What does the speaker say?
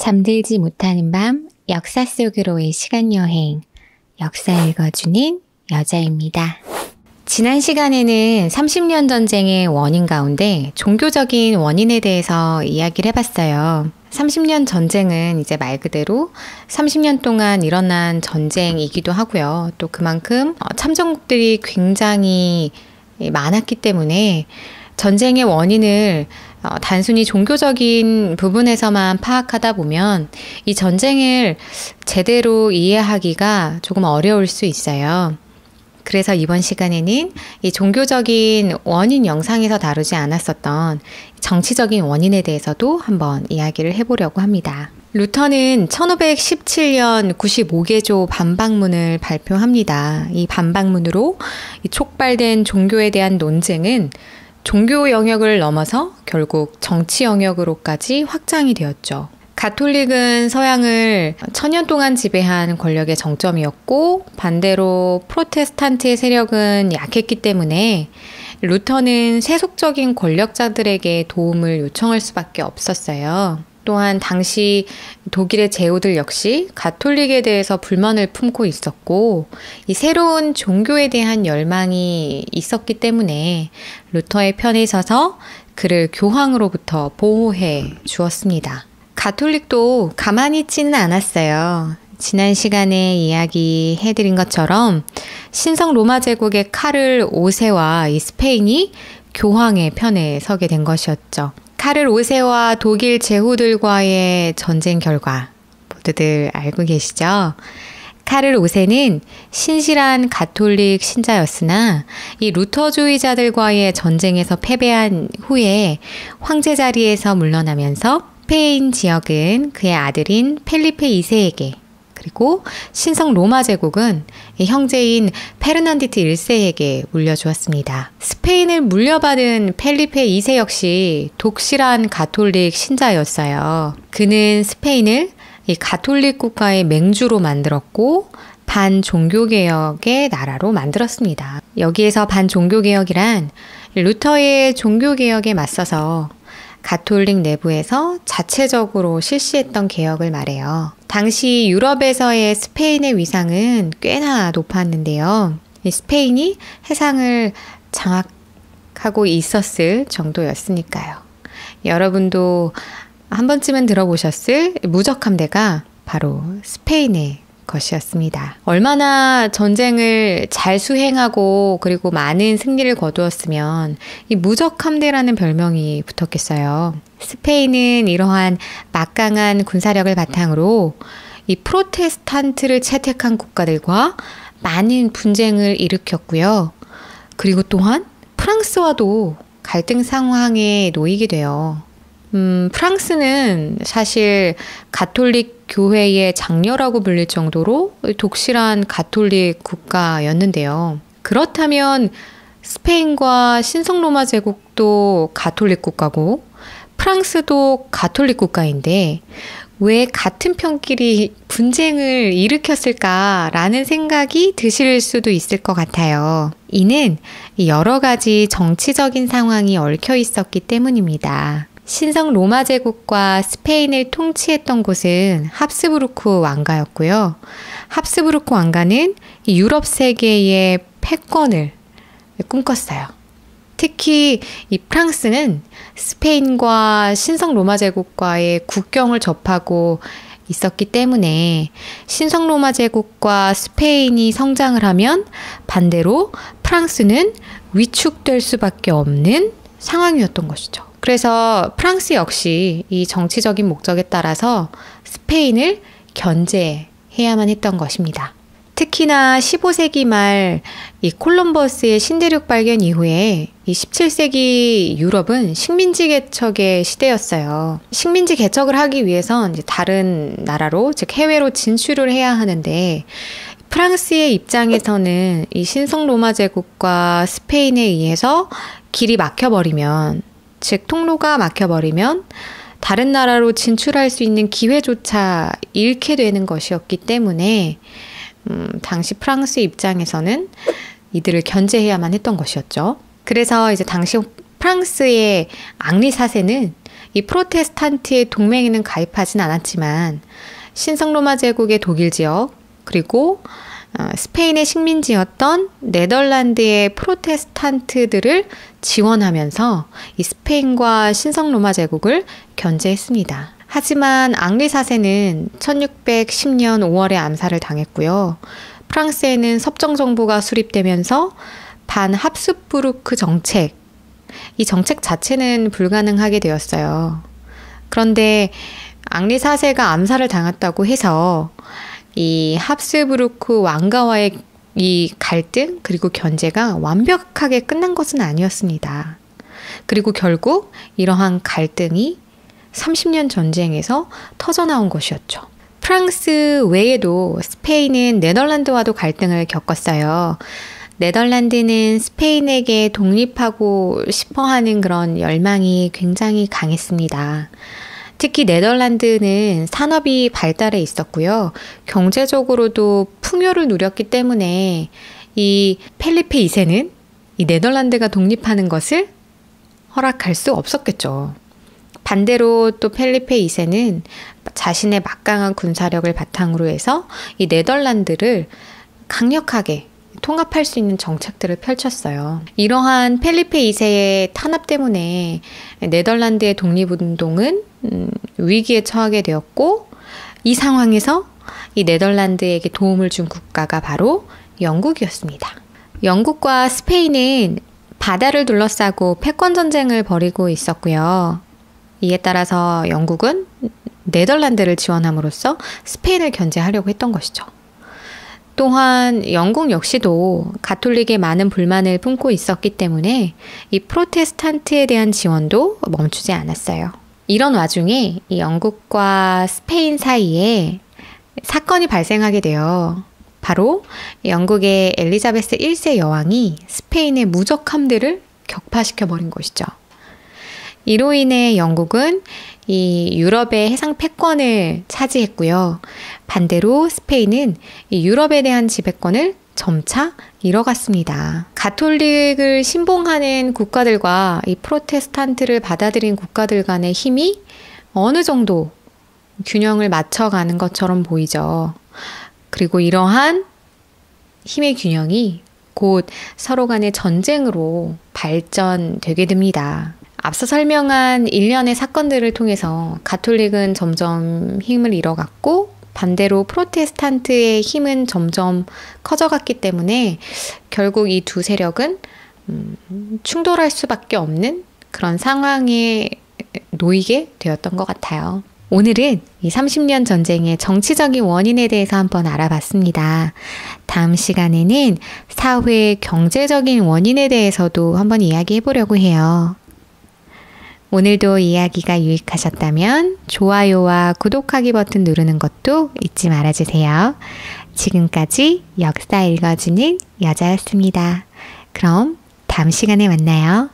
잠들지 못하는 밤, 역사 속으로의 시간여행, 역사 읽어주는 여자입니다. 지난 시간에는 30년 전쟁의 원인 가운데 종교적인 원인에 대해서 이야기를 해봤어요. 30년 전쟁은 이제 말 그대로 30년 동안 일어난 전쟁이기도 하고요. 또 그만큼 참전국들이 굉장히 많았기 때문에 전쟁의 원인을 단순히 종교적인 부분에서만 파악하다 보면 이 전쟁을 제대로 이해하기가 조금 어려울 수 있어요. 그래서 이번 시간에는 이 종교적인 원인 영상에서 다루지 않았었던 정치적인 원인에 대해서도 한번 이야기를 해보려고 합니다. 루터는 1517년 95개조 반박문을 발표합니다. 이 반박문으로 이 촉발된 종교에 대한 논쟁은 종교 영역을 넘어서 결국 정치 영역으로까지 확장이 되었죠. 가톨릭은 서양을 천년 동안 지배한 권력의 정점이었고 반대로 프로테스탄트의 세력은 약했기 때문에 루터는 세속적인 권력자들에게 도움을 요청할 수밖에 없었어요. 또한 당시 독일의 제후들 역시 가톨릭에 대해서 불만을 품고 있었고 이 새로운 종교에 대한 열망이 있었기 때문에 루터의 편에 서서 그를 교황으로부터 보호해 주었습니다. 가톨릭도 가만히 있지는 않았어요. 지난 시간에 이야기해드린 것처럼 신성 로마 제국의 카를 5세와 이 스페인이 교황의 편에 서게 된 것이었죠. 카를 5세와 독일 제후들과의 전쟁 결과 모두들 알고 계시죠? 카를 5세는 신실한 가톨릭 신자였으나 이 루터주의자들과의 전쟁에서 패배한 후에 황제 자리에서 물러나면서 스페인 지역은 그의 아들인 펠리페 2세에게 그리고 신성 로마 제국은 형제인 페르난디트 1세에게 물려주었습니다. 스페인을 물려받은 펠리페 2세 역시 독실한 가톨릭 신자였어요. 그는 스페인을 이 가톨릭 국가의 맹주로 만들었고 반종교개혁의 나라로 만들었습니다. 여기에서 반종교개혁이란 루터의 종교개혁에 맞서서 가톨릭 내부에서 자체적으로 실시했던 개혁을 말해요. 당시 유럽에서의 스페인의 위상은 꽤나 높았는데요. 스페인이 해상을 장악하고 있었을 정도였으니까요. 여러분도 한 번쯤은 들어보셨을 무적함대가 바로 스페인의 것이었습니다. 얼마나 전쟁을 잘 수행하고 그리고 많은 승리를 거두었으면 이 무적함대라는 별명이 붙었겠어요. 스페인은 이러한 막강한 군사력을 바탕으로 이 프로테스탄트를 채택한 국가들과 많은 분쟁을 일으켰고요. 그리고 또한 프랑스와도 갈등 상황에 놓이게 돼요. 프랑스는 사실 가톨릭 교회의 장녀라고 불릴 정도로 독실한 가톨릭 국가였는데요. 그렇다면 스페인과 신성로마 제국도 가톨릭 국가고 프랑스도 가톨릭 국가인데 왜 같은 편끼리 분쟁을 일으켰을까라는 생각이 드실 수도 있을 것 같아요. 이는 여러 가지 정치적인 상황이 얽혀 있었기 때문입니다. 신성 로마 제국과 스페인을 통치했던 곳은 합스부르크 왕가였고요. 합스부르크 왕가는 유럽 세계의 패권을 꿈꿨어요. 특히 이 프랑스는 스페인과 신성 로마 제국과의 국경을 접하고 있었기 때문에 신성 로마 제국과 스페인이 성장을 하면 반대로 프랑스는 위축될 수밖에 없는 상황이었던 것이죠. 그래서 프랑스 역시 이 정치적인 목적에 따라서 스페인을 견제해야만 했던 것입니다. 특히나 15세기 말 이 콜럼버스의 신대륙 발견 이후에 이 17세기 유럽은 식민지 개척의 시대였어요. 식민지 개척을 하기 위해선 이제 다른 나라로, 즉 해외로 진출을 해야 하는데 프랑스의 입장에서는 이 신성 로마 제국과 스페인에 의해서 길이 막혀버리면, 즉 통로가 막혀버리면 다른 나라로 진출할 수 있는 기회조차 잃게 되는 것이었기 때문에 당시 프랑스 입장에서는 이들을 견제해야만 했던 것이었죠. 그래서 이제 당시 프랑스의 앙리 4세는 이 프로테스탄트의 동맹에는 가입하진 않았지만 신성로마 제국의 독일 지역 그리고 스페인의 식민지였던 네덜란드의 프로테스탄트들을 지원하면서 이 스페인과 신성로마 제국을 견제했습니다. 하지만 앙리 4세는 1610년 5월에 암살을 당했고요. 프랑스에는 섭정 정부가 수립되면서 반합스부르크 정책, 이 정책 자체는 불가능하게 되었어요. 그런데 앙리 4세가 암살을 당했다고 해서 이 합스부르크 왕가와의 이 갈등 그리고 견제가 완벽하게 끝난 것은 아니었습니다. 그리고 결국 이러한 갈등이 30년 전쟁에서 터져나온 것이었죠. 프랑스 외에도 스페인은 네덜란드와도 갈등을 겪었어요. 네덜란드는 스페인에게 독립하고 싶어하는 그런 열망이 굉장히 강했습니다. 특히 네덜란드는 산업이 발달해 있었고요. 경제적으로도 풍요를 누렸기 때문에 이 펠리페 2세는 이 네덜란드가 독립하는 것을 허락할 수 없었겠죠. 반대로 또 펠리페 2세는 자신의 막강한 군사력을 바탕으로 해서 이 네덜란드를 강력하게 통합할 수 있는 정책들을 펼쳤어요. 이러한 펠리페 2세의 탄압 때문에 네덜란드의 독립운동은 위기에 처하게 되었고, 이 상황에서 이 네덜란드에게 도움을 준 국가가 바로 영국이었습니다. 영국과 스페인은 바다를 둘러싸고 패권 전쟁을 벌이고 있었고요. 이에 따라서 영국은 네덜란드를 지원함으로써 스페인을 견제하려고 했던 것이죠. 또한 영국 역시도 가톨릭에 많은 불만을 품고 있었기 때문에 이 프로테스탄트에 대한 지원도 멈추지 않았어요. 이런 와중에 이 영국과 스페인 사이에 사건이 발생하게 돼요. 바로 영국의 엘리자베스 1세 여왕이 스페인의 무적함대를 격파시켜버린 것이죠. 이로 인해 영국은 이 유럽의 해상 패권을 차지했고요. 반대로 스페인은 이 유럽에 대한 지배권을 점차 잃어갔습니다. 가톨릭을 신봉하는 국가들과 이 프로테스탄트를 받아들인 국가들 간의 힘이 어느 정도 균형을 맞춰가는 것처럼 보이죠. 그리고 이러한 힘의 균형이 곧 서로 간의 전쟁으로 발전되게 됩니다. 앞서 설명한 일련의 사건들을 통해서 가톨릭은 점점 힘을 잃어갔고 반대로 프로테스탄트의 힘은 점점 커져갔기 때문에 결국 이 두 세력은 충돌할 수밖에 없는 그런 상황에 놓이게 되었던 것 같아요. 오늘은 이 30년 전쟁의 정치적인 원인에 대해서 한번 알아봤습니다. 다음 시간에는 사회 경제적인 원인에 대해서도 한번 이야기해 보려고 해요. 오늘도 이야기가 유익하셨다면 좋아요와 구독하기 버튼 누르는 것도 잊지 말아주세요. 지금까지 역사 읽어주는 여자였습니다. 그럼 다음 시간에 만나요.